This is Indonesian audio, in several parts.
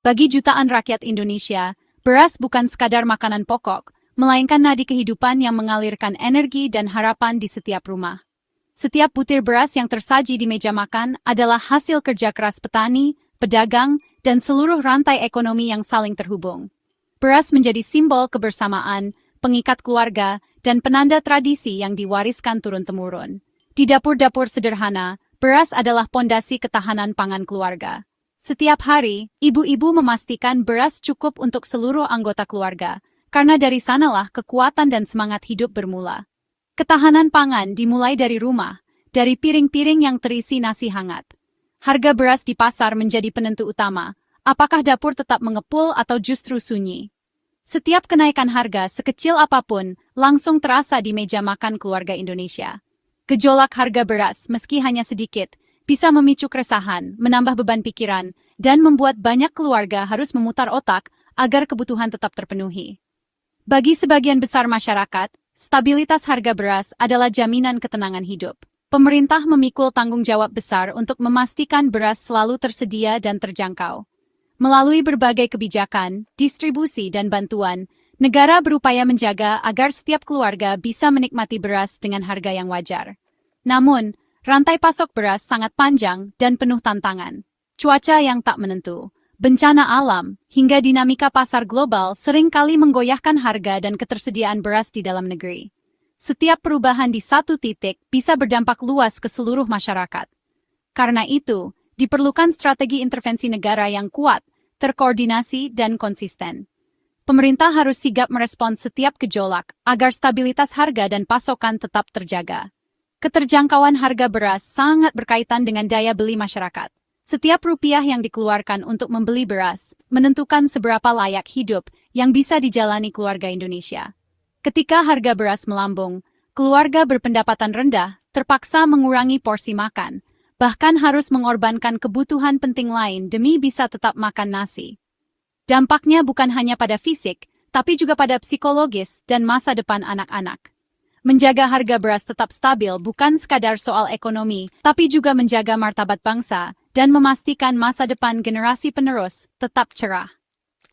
Bagi jutaan rakyat Indonesia, beras bukan sekadar makanan pokok, melainkan nadi kehidupan yang mengalirkan energi dan harapan di setiap rumah. Setiap butir beras yang tersaji di meja makan adalah hasil kerja keras petani, pedagang, dan seluruh rantai ekonomi yang saling terhubung. Beras menjadi simbol kebersamaan, pengikat keluarga, dan penanda tradisi yang diwariskan turun-temurun. Di dapur-dapur sederhana, beras adalah pondasi ketahanan pangan keluarga. Setiap hari, ibu-ibu memastikan beras cukup untuk seluruh anggota keluarga, karena dari sanalah kekuatan dan semangat hidup bermula. Ketahanan pangan dimulai dari rumah, dari piring-piring yang terisi nasi hangat. Harga beras di pasar menjadi penentu utama, apakah dapur tetap mengepul atau justru sunyi. Setiap kenaikan harga sekecil apapun langsung terasa di meja makan keluarga Indonesia. Gejolak harga beras, meski hanya sedikit, bisa memicu keresahan, menambah beban pikiran, dan membuat banyak keluarga harus memutar otak agar kebutuhan tetap terpenuhi. Bagi sebagian besar masyarakat, stabilitas harga beras adalah jaminan ketenangan hidup. Pemerintah memikul tanggung jawab besar untuk memastikan beras selalu tersedia dan terjangkau. Melalui berbagai kebijakan, distribusi, dan bantuan, negara berupaya menjaga agar setiap keluarga bisa menikmati beras dengan harga yang wajar. Namun, rantai pasok beras sangat panjang dan penuh tantangan. Cuaca yang tak menentu, bencana alam, hingga dinamika pasar global seringkali menggoyahkan harga dan ketersediaan beras di dalam negeri. Setiap perubahan di satu titik bisa berdampak luas ke seluruh masyarakat. Karena itu, diperlukan strategi intervensi negara yang kuat, terkoordinasi, dan konsisten. Pemerintah harus sigap merespons setiap gejolak agar stabilitas harga dan pasokan tetap terjaga. Keterjangkauan harga beras sangat berkaitan dengan daya beli masyarakat. Setiap rupiah yang dikeluarkan untuk membeli beras menentukan seberapa layak hidup yang bisa dijalani keluarga Indonesia. Ketika harga beras melambung, keluarga berpendapatan rendah terpaksa mengurangi porsi makan, bahkan harus mengorbankan kebutuhan penting lain demi bisa tetap makan nasi. Dampaknya bukan hanya pada fisik, tapi juga pada psikologis dan masa depan anak-anak. Menjaga harga beras tetap stabil bukan sekadar soal ekonomi, tapi juga menjaga martabat bangsa dan memastikan masa depan generasi penerus tetap cerah.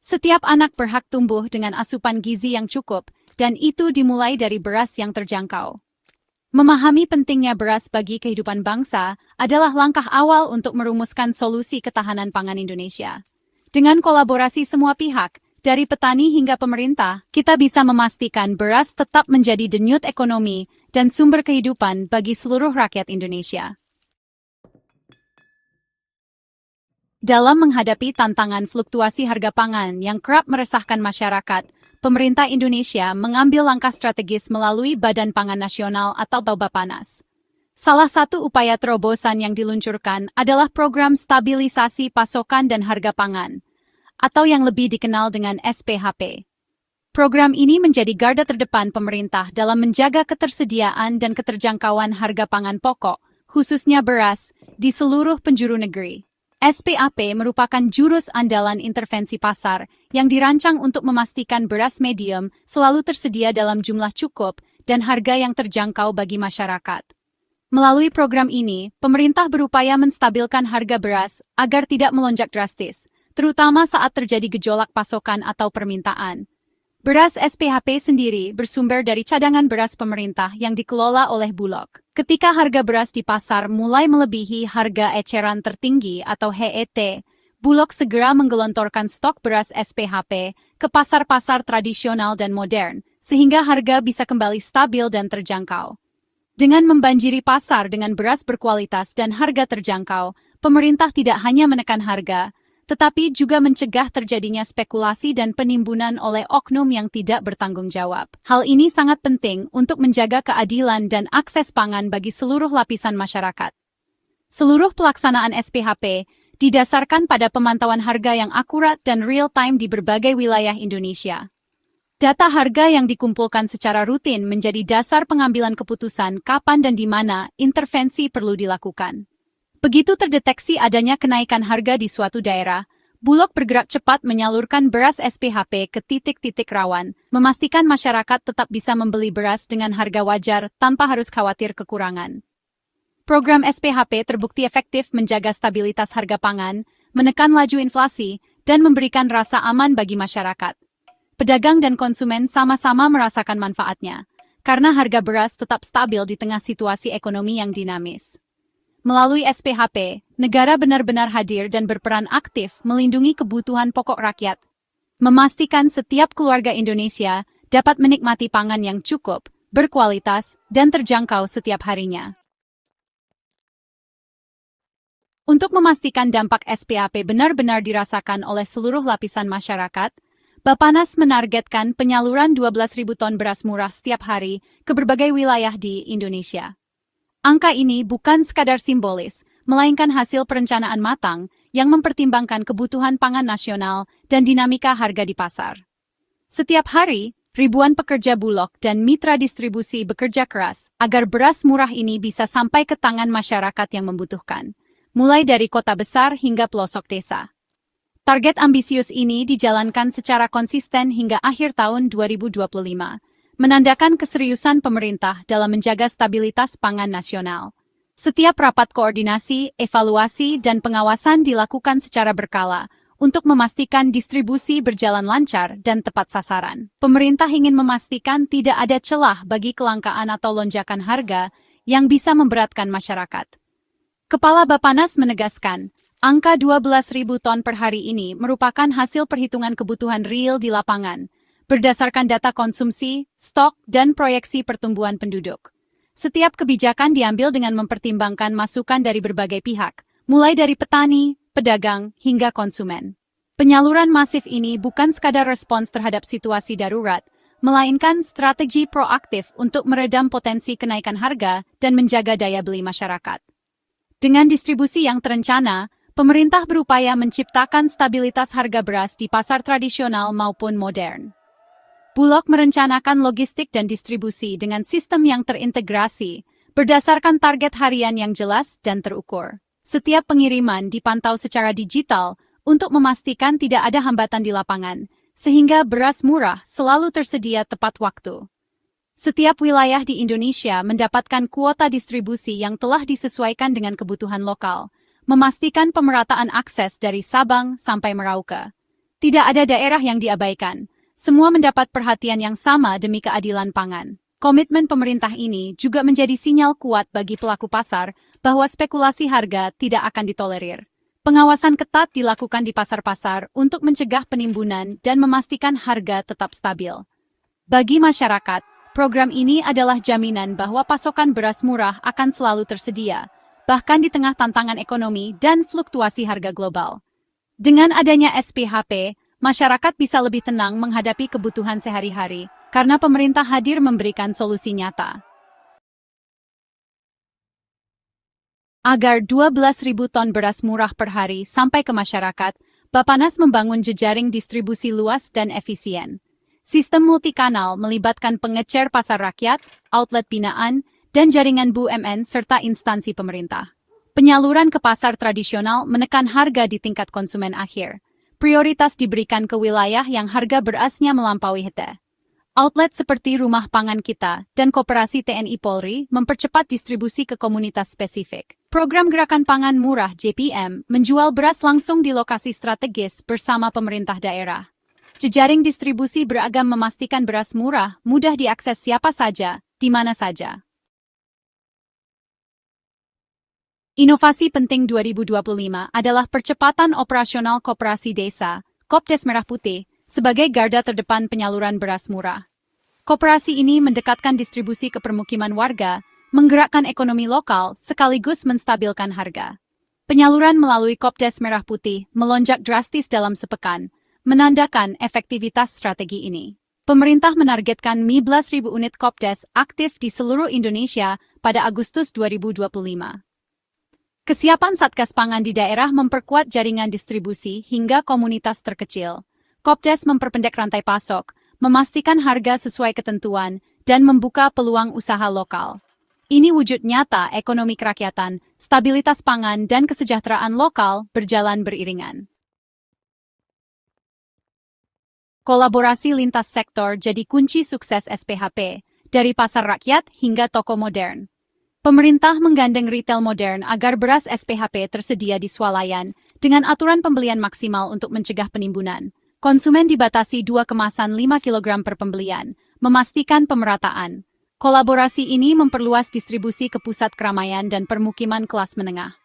Setiap anak berhak tumbuh dengan asupan gizi yang cukup, dan itu dimulai dari beras yang terjangkau. Memahami pentingnya beras bagi kehidupan bangsa adalah langkah awal untuk merumuskan solusi ketahanan pangan Indonesia. Dengan kolaborasi semua pihak, dari petani hingga pemerintah, kita bisa memastikan beras tetap menjadi denyut ekonomi dan sumber kehidupan bagi seluruh rakyat Indonesia. Dalam menghadapi tantangan fluktuasi harga pangan yang kerap meresahkan masyarakat, pemerintah Indonesia mengambil langkah strategis melalui Badan Pangan Nasional atau Bappenas. Salah satu upaya terobosan yang diluncurkan adalah program stabilisasi pasokan dan harga pangan, atau yang lebih dikenal dengan SPHP. Program ini menjadi garda terdepan pemerintah dalam menjaga ketersediaan dan keterjangkauan harga pangan pokok, khususnya beras, di seluruh penjuru negeri. SPHP merupakan jurus andalan intervensi pasar yang dirancang untuk memastikan beras medium selalu tersedia dalam jumlah cukup dan harga yang terjangkau bagi masyarakat. Melalui program ini, pemerintah berupaya menstabilkan harga beras agar tidak melonjak drastis, terutama saat terjadi gejolak pasokan atau permintaan. Beras SPHP sendiri bersumber dari cadangan beras pemerintah yang dikelola oleh Bulog. Ketika harga beras di pasar mulai melebihi harga eceran tertinggi atau HET, Bulog segera menggelontorkan stok beras SPHP ke pasar-pasar tradisional dan modern, sehingga harga bisa kembali stabil dan terjangkau. Dengan membanjiri pasar dengan beras berkualitas dan harga terjangkau, pemerintah tidak hanya menekan harga, tetapi juga mencegah terjadinya spekulasi dan penimbunan oleh oknum yang tidak bertanggung jawab. Hal ini sangat penting untuk menjaga keadilan dan akses pangan bagi seluruh lapisan masyarakat. Seluruh pelaksanaan SPHP didasarkan pada pemantauan harga yang akurat dan real-time di berbagai wilayah Indonesia. Data harga yang dikumpulkan secara rutin menjadi dasar pengambilan keputusan kapan dan di mana intervensi perlu dilakukan. Begitu terdeteksi adanya kenaikan harga di suatu daerah, Bulog bergerak cepat menyalurkan beras SPHP ke titik-titik rawan, memastikan masyarakat tetap bisa membeli beras dengan harga wajar tanpa harus khawatir kekurangan. Program SPHP terbukti efektif menjaga stabilitas harga pangan, menekan laju inflasi, dan memberikan rasa aman bagi masyarakat. Pedagang dan konsumen sama-sama merasakan manfaatnya, karena harga beras tetap stabil di tengah situasi ekonomi yang dinamis. Melalui SPHP, negara benar-benar hadir dan berperan aktif melindungi kebutuhan pokok rakyat, memastikan setiap keluarga Indonesia dapat menikmati pangan yang cukup, berkualitas, dan terjangkau setiap harinya. Untuk memastikan dampak SPHP benar-benar dirasakan oleh seluruh lapisan masyarakat, Bappenas menargetkan penyaluran 12.000 ton beras murah setiap hari ke berbagai wilayah di Indonesia. Angka ini bukan sekadar simbolis, melainkan hasil perencanaan matang yang mempertimbangkan kebutuhan pangan nasional dan dinamika harga di pasar. Setiap hari, ribuan pekerja Bulog dan mitra distribusi bekerja keras agar beras murah ini bisa sampai ke tangan masyarakat yang membutuhkan, mulai dari kota besar hingga pelosok desa. Target ambisius ini dijalankan secara konsisten hingga akhir tahun 2025, menandakan keseriusan pemerintah dalam menjaga stabilitas pangan nasional. Setiap rapat koordinasi, evaluasi, dan pengawasan dilakukan secara berkala untuk memastikan distribusi berjalan lancar dan tepat sasaran. Pemerintah ingin memastikan tidak ada celah bagi kelangkaan atau lonjakan harga yang bisa memberatkan masyarakat. Kepala Bappenas menegaskan, angka 12.000 ton per hari ini merupakan hasil perhitungan kebutuhan real di lapangan, berdasarkan data konsumsi, stok, dan proyeksi pertumbuhan penduduk. Setiap kebijakan diambil dengan mempertimbangkan masukan dari berbagai pihak, mulai dari petani, pedagang, hingga konsumen. Penyaluran masif ini bukan sekadar respons terhadap situasi darurat, melainkan strategi proaktif untuk meredam potensi kenaikan harga dan menjaga daya beli masyarakat. Dengan distribusi yang terencana, pemerintah berupaya menciptakan stabilitas harga beras di pasar tradisional maupun modern. Bulog merencanakan logistik dan distribusi dengan sistem yang terintegrasi, berdasarkan target harian yang jelas dan terukur. Setiap pengiriman dipantau secara digital untuk memastikan tidak ada hambatan di lapangan, sehingga beras murah selalu tersedia tepat waktu. Setiap wilayah di Indonesia mendapatkan kuota distribusi yang telah disesuaikan dengan kebutuhan lokal, memastikan pemerataan akses dari Sabang sampai Merauke. Tidak ada daerah yang diabaikan, semua mendapat perhatian yang sama demi keadilan pangan. Komitmen pemerintah ini juga menjadi sinyal kuat bagi pelaku pasar bahwa spekulasi harga tidak akan ditolerir. Pengawasan ketat dilakukan di pasar-pasar untuk mencegah penimbunan dan memastikan harga tetap stabil. Bagi masyarakat, program ini adalah jaminan bahwa pasokan beras murah akan selalu tersedia, bahkan di tengah tantangan ekonomi dan fluktuasi harga global. Dengan adanya SPHP, masyarakat bisa lebih tenang menghadapi kebutuhan sehari-hari, karena pemerintah hadir memberikan solusi nyata. Agar 12.000 ton beras murah per hari sampai ke masyarakat, Bappenas membangun jejaring distribusi luas dan efisien. Sistem multikanal melibatkan pengecer pasar rakyat, outlet binaan, dan jaringan BUMN serta instansi pemerintah. Penyaluran ke pasar tradisional menekan harga di tingkat konsumen akhir. Prioritas diberikan ke wilayah yang harga berasnya melampaui HT. Outlet seperti Rumah Pangan Kita dan Koperasi TNI Polri mempercepat distribusi ke komunitas spesifik. Program Gerakan Pangan Murah JPM menjual beras langsung di lokasi strategis bersama pemerintah daerah. Jejaring distribusi beragam memastikan beras murah mudah diakses siapa saja, di mana saja. Inovasi penting 2025 adalah percepatan operasional Koperasi Desa, Kopdes Merah Putih, sebagai garda terdepan penyaluran beras murah. Koperasi ini mendekatkan distribusi ke permukiman warga, menggerakkan ekonomi lokal sekaligus menstabilkan harga. Penyaluran melalui Kopdes Merah Putih melonjak drastis dalam sepekan, menandakan efektivitas strategi ini. Pemerintah menargetkan 15.000 unit Kopdes aktif di seluruh Indonesia pada Agustus 2025. Kesiapan Satgas Pangan di daerah memperkuat jaringan distribusi hingga komunitas terkecil. Kopdes memperpendek rantai pasok, memastikan harga sesuai ketentuan, dan membuka peluang usaha lokal. Ini wujud nyata ekonomi kerakyatan, stabilitas pangan, dan kesejahteraan lokal berjalan beriringan. Kolaborasi lintas sektor jadi kunci sukses SPHP, dari pasar rakyat hingga toko modern. Pemerintah menggandeng retail modern agar beras SPHP tersedia di swalayan Dengan aturan pembelian maksimal untuk mencegah penimbunan, konsumen dibatasi 2 kemasan 5 kg per pembelian, memastikan pemerataan. Kolaborasi ini memperluas distribusi ke pusat keramaian dan permukiman kelas menengah.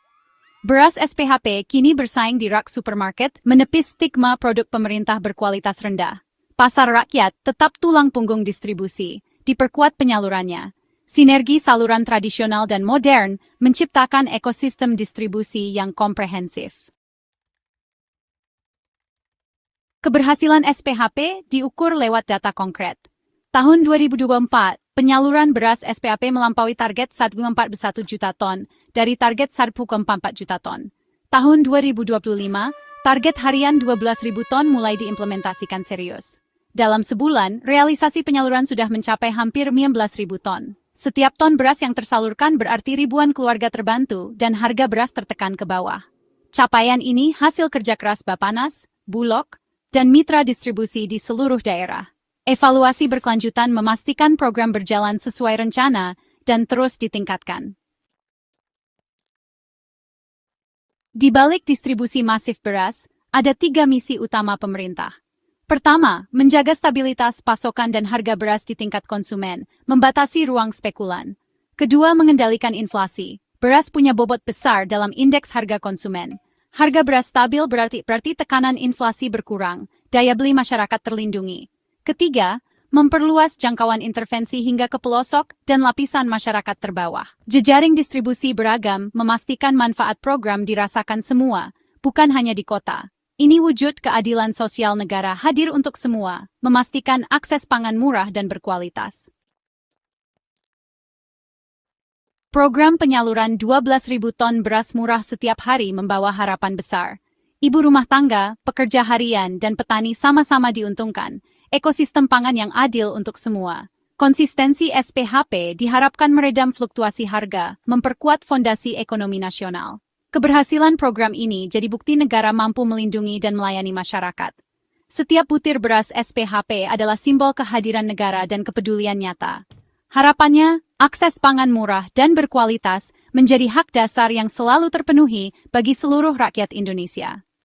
Beras SPHP kini bersaing di rak supermarket, menepis stigma produk pemerintah berkualitas rendah. Pasar rakyat tetap tulang punggung distribusi, diperkuat penyalurannya. Sinergi saluran tradisional dan modern menciptakan ekosistem distribusi yang komprehensif. Keberhasilan SPHP diukur lewat data konkret. Tahun 2024, penyaluran beras SPHP melampaui target 1,41 juta ton dari target 1,44 juta ton. Tahun 2025, target harian 12.000 ton mulai diimplementasikan serius. Dalam sebulan, realisasi penyaluran sudah mencapai hampir 19.000 ton. Setiap ton beras yang tersalurkan berarti ribuan keluarga terbantu dan harga beras tertekan ke bawah. Capaian ini hasil kerja keras Bapanas, Bulog, dan mitra distribusi di seluruh daerah. Evaluasi berkelanjutan memastikan program berjalan sesuai rencana dan terus ditingkatkan. Di balik distribusi masif beras, ada 3 misi utama pemerintah. Pertama, menjaga stabilitas pasokan dan harga beras di tingkat konsumen, membatasi ruang spekulan. Kedua, mengendalikan inflasi. Beras punya bobot besar dalam indeks harga konsumen. Harga beras stabil berarti tekanan inflasi berkurang, daya beli masyarakat terlindungi. Ketiga, memperluas jangkauan intervensi hingga ke pelosok dan lapisan masyarakat terbawah. Jejaring distribusi beragam memastikan manfaat program dirasakan semua, bukan hanya di kota. Ini wujud keadilan sosial negara hadir untuk semua, memastikan akses pangan murah dan berkualitas. Program penyaluran 12.000 ton beras murah setiap hari membawa harapan besar. Ibu rumah tangga, pekerja harian, dan petani sama-sama diuntungkan. Ekosistem pangan yang adil untuk semua. Konsistensi SPHP diharapkan meredam fluktuasi harga, memperkuat fondasi ekonomi nasional. Keberhasilan program ini jadi bukti negara mampu melindungi dan melayani masyarakat. Setiap butir beras SPHP adalah simbol kehadiran negara dan kepedulian nyata. Harapannya, akses pangan murah dan berkualitas menjadi hak dasar yang selalu terpenuhi bagi seluruh rakyat Indonesia.